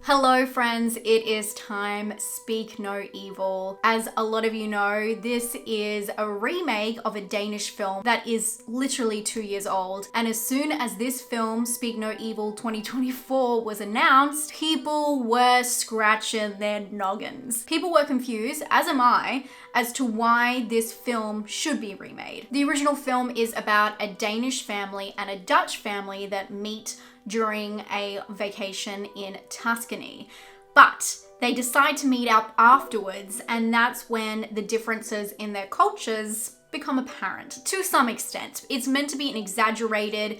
Hello friends, it is time, Speak No Evil. As a lot of you know, this is a remake of a Danish film that is literally 2 years old. And as soon as this film, Speak No Evil 2024, was announced, people were scratching their noggins. People were confused, as am I, as to why this film should be remade. The original film is about a Danish family and a Dutch family that meet during a vacation in Tuscany. But they decide to meet up afterwards, and that's when the differences in their cultures become apparent to some extent. It's meant to be an exaggerated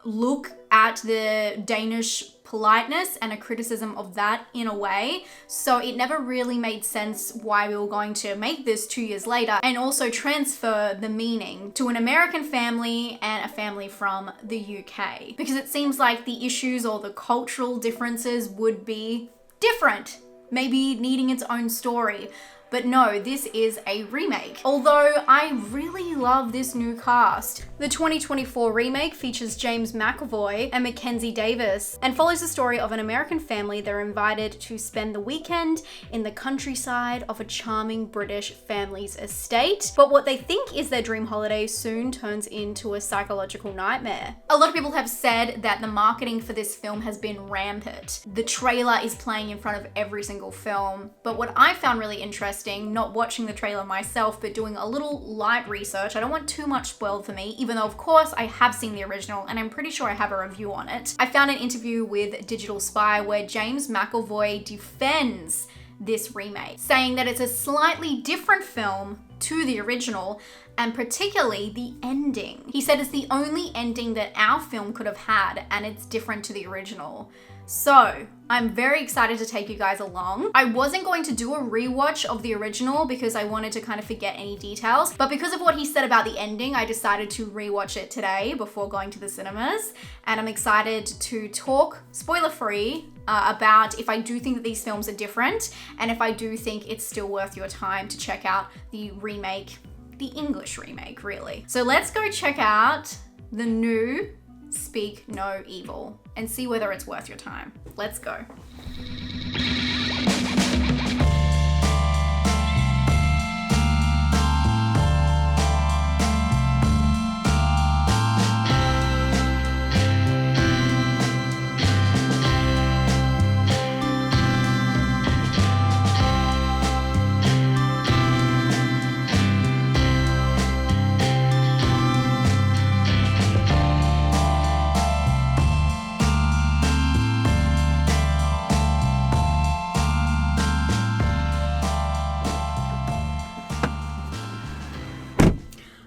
look at the Danish politeness and a criticism of that in a way. So it never really made sense why we were going to make this 2 years later and also transfer the meaning to an American family and a family from the UK. Because it seems like the issues or the cultural differences would be different, maybe needing its own story. But no, this is a remake. Although I really love this new cast. The 2024 remake features James McAvoy and Mackenzie Davis and follows the story of an American family that are invited to spend the weekend in the countryside of a charming British family's estate. But what they think is their dream holiday soon turns into a psychological nightmare. A lot of people have said that the marketing for this film has been rampant. The trailer is playing in front of every single film. But what I found really interesting, not watching the trailer myself, but doing a little light research. I don't want too much spoiled for me, even though of course I have seen the original and I'm pretty sure I have a review on it. I found an interview with Digital Spy where James McAvoy defends this remake, saying that it's a slightly different film to the original, and particularly the ending. He said it's the only ending that our film could have had, and it's different to the original. So I'm very excited to take you guys along. I wasn't going to do a rewatch of the original because I wanted to kind of forget any details, but because of what he said about the ending, I decided to rewatch it today before going to the cinemas. And I'm excited to talk spoiler-free about if I do think that these films are different, and if I do think it's still worth your time to check out the remake, the English remake, really. So let's go check out the new Speak No Evil and see whether it's worth your time. Let's go.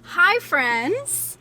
Hi friends.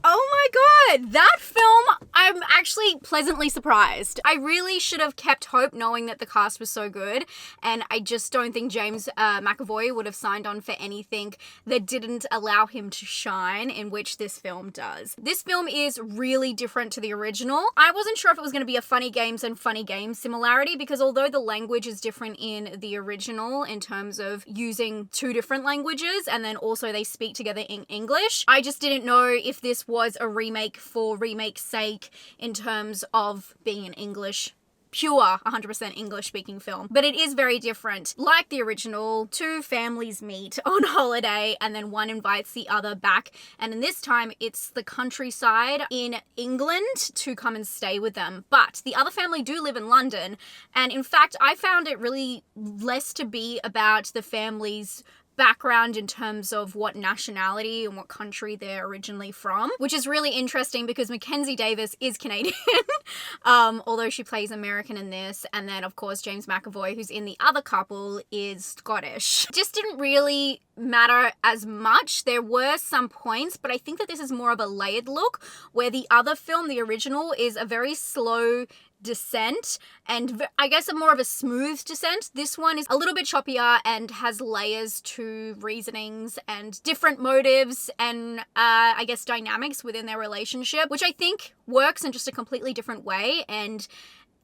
Oh my god, that film, I'm actually pleasantly surprised. I really should have kept hope knowing that the cast was so good, and I just don't think James McAvoy would have signed on for anything that didn't allow him to shine, in which this film does. This film is really different to the original. I wasn't sure if it was going to be a funny games and funny games similarity, because although the language is different in the original in terms of using two different languages and then also they speak together in English, I just didn't know if this was a remake for remake's sake in terms of being an English, pure 100% English speaking film. But it is very different. Like the original, two families meet on holiday and then one invites the other back, and in this time it's the countryside in England to come and stay with them. But the other family do live in London, and in fact I found it really less to be about the family's background in terms of what nationality and what country they're originally from, which is really interesting because Mackenzie Davis is Canadian, although she plays American in this, and then of course James McAvoy, who's in the other couple, is Scottish. It just didn't really matter as much. There were some points, but I think that this is more of a layered look, where the other film, the original, is a very slow descent and I guess a more of a smooth descent. This one is a little bit choppier and has layers to reasonings and different motives and I guess dynamics within their relationship, which I think works in just a completely different way, and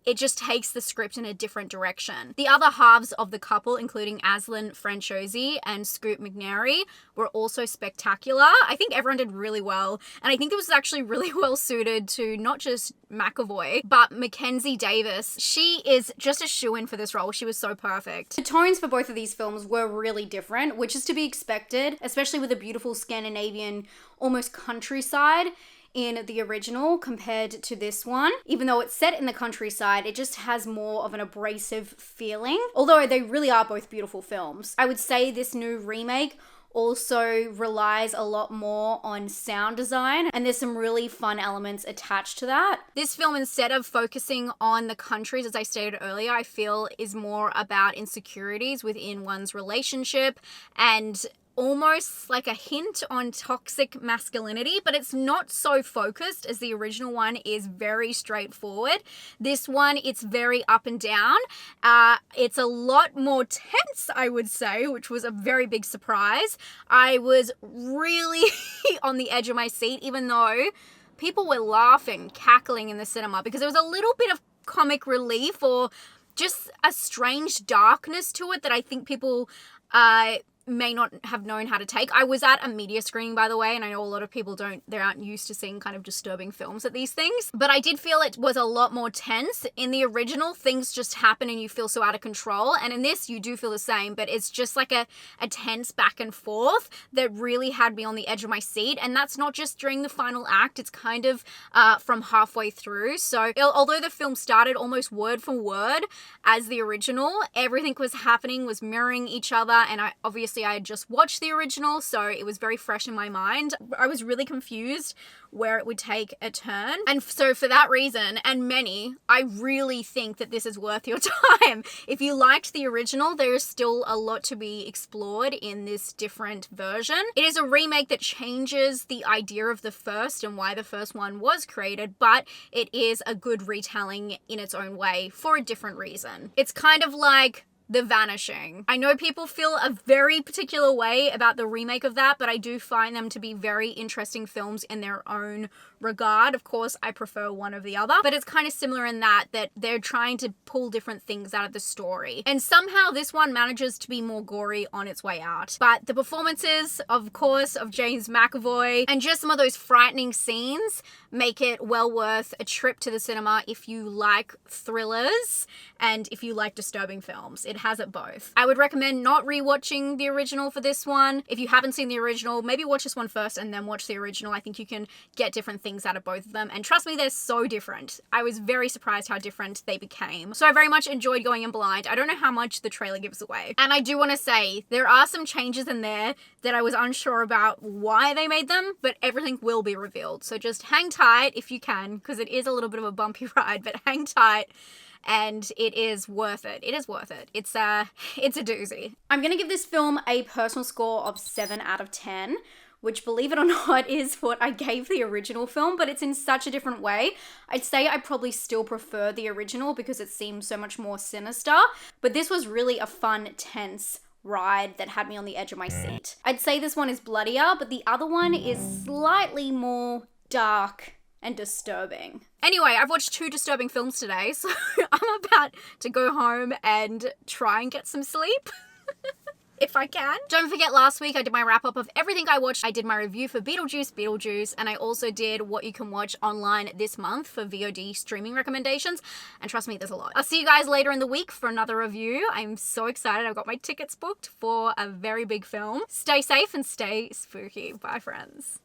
it just takes the script in a different direction. The other halves of the couple, including Aslan Franchosi and Scoot McNairy, were also spectacular. I think everyone did really well, and I think it was actually really well suited to not just McAvoy, but Mackenzie Davis. She is just a shoo-in for this role. She was so perfect. The tones for both of these films were really different, which is to be expected, especially with a beautiful Scandinavian, almost countryside in the original compared to this one. Even though it's set in the countryside, it just has more of an abrasive feeling. Although they really are both beautiful films. I would say this new remake also relies a lot more on sound design, and there's some really fun elements attached to that. This film, instead of focusing on the countries, as I stated earlier, I feel is more about insecurities within one's relationship and almost like a hint on toxic masculinity, but it's not so focused as the original one is very straightforward. This one, it's very up and down. It's a lot more tense, I would say, which was a very big surprise. I was really on the edge of my seat, even though people were laughing, cackling in the cinema, because there was a little bit of comic relief or just a strange darkness to it that I think people may not have known how to take. I was at a media screening, by the way, and I know a lot of people they aren't used to seeing kind of disturbing films at these things, but I did feel it was a lot more tense. In the original, things just happen and you feel so out of control, and in this, you do feel the same, but it's just like a tense back and forth that really had me on the edge of my seat, and that's not just during the final act, it's kind of from halfway through. So although the film started almost word for word as the original, everything was happening, was mirroring each other, and I had just watched the original, so it was very fresh in my mind. I was really confused where it would take a turn, and so for that reason, and many, I really think that this is worth your time. If you liked the original, there is still a lot to be explored in this different version. It is a remake that changes the idea of the first and why the first one was created, but it is a good retelling in its own way for a different reason. It's kind of like The Vanishing. I know people feel a very particular way about the remake of that, but I do find them to be very interesting films in their own regard. Of course, I prefer one over the other, but it's kind of similar in that they're trying to pull different things out of the story. And somehow this one manages to be more gory on its way out. But the performances, of course, of James McAvoy and just some of those frightening scenes make it well worth a trip to the cinema if you like thrillers and if you like disturbing films. It has it both. I would recommend not rewatching the original for this one. If you haven't seen the original, maybe watch this one first and then watch the original. I think you can get different things out of both of them. And trust me, they're so different. I was very surprised how different they became. So I very much enjoyed going in blind. I don't know how much the trailer gives away. And I do want to say, there are some changes in there that I was unsure about why they made them, but everything will be revealed. So just hang tight if you can, because it is a little bit of a bumpy ride, but hang tight. And it is worth it. It is worth it. It's a doozy. I'm going to give this film a personal score of 7 out of 10, which, believe it or not, is what I gave the original film, but it's in such a different way. I'd say I probably still prefer the original because it seems so much more sinister, but this was really a fun, tense ride that had me on the edge of my seat. I'd say this one is bloodier, but the other one is slightly more dark and disturbing. Anyway, I've watched 2 disturbing films today, so I'm about to go home and try and get some sleep. If I can. Don't forget, last week I did my wrap up of everything I watched. I did my review for Beetlejuice, and I also did what you can watch online this month for VOD streaming recommendations. And trust me, there's a lot. I'll see you guys later in the week for another review. I'm so excited. I've got my tickets booked for a very big film. Stay safe and stay spooky. Bye, friends.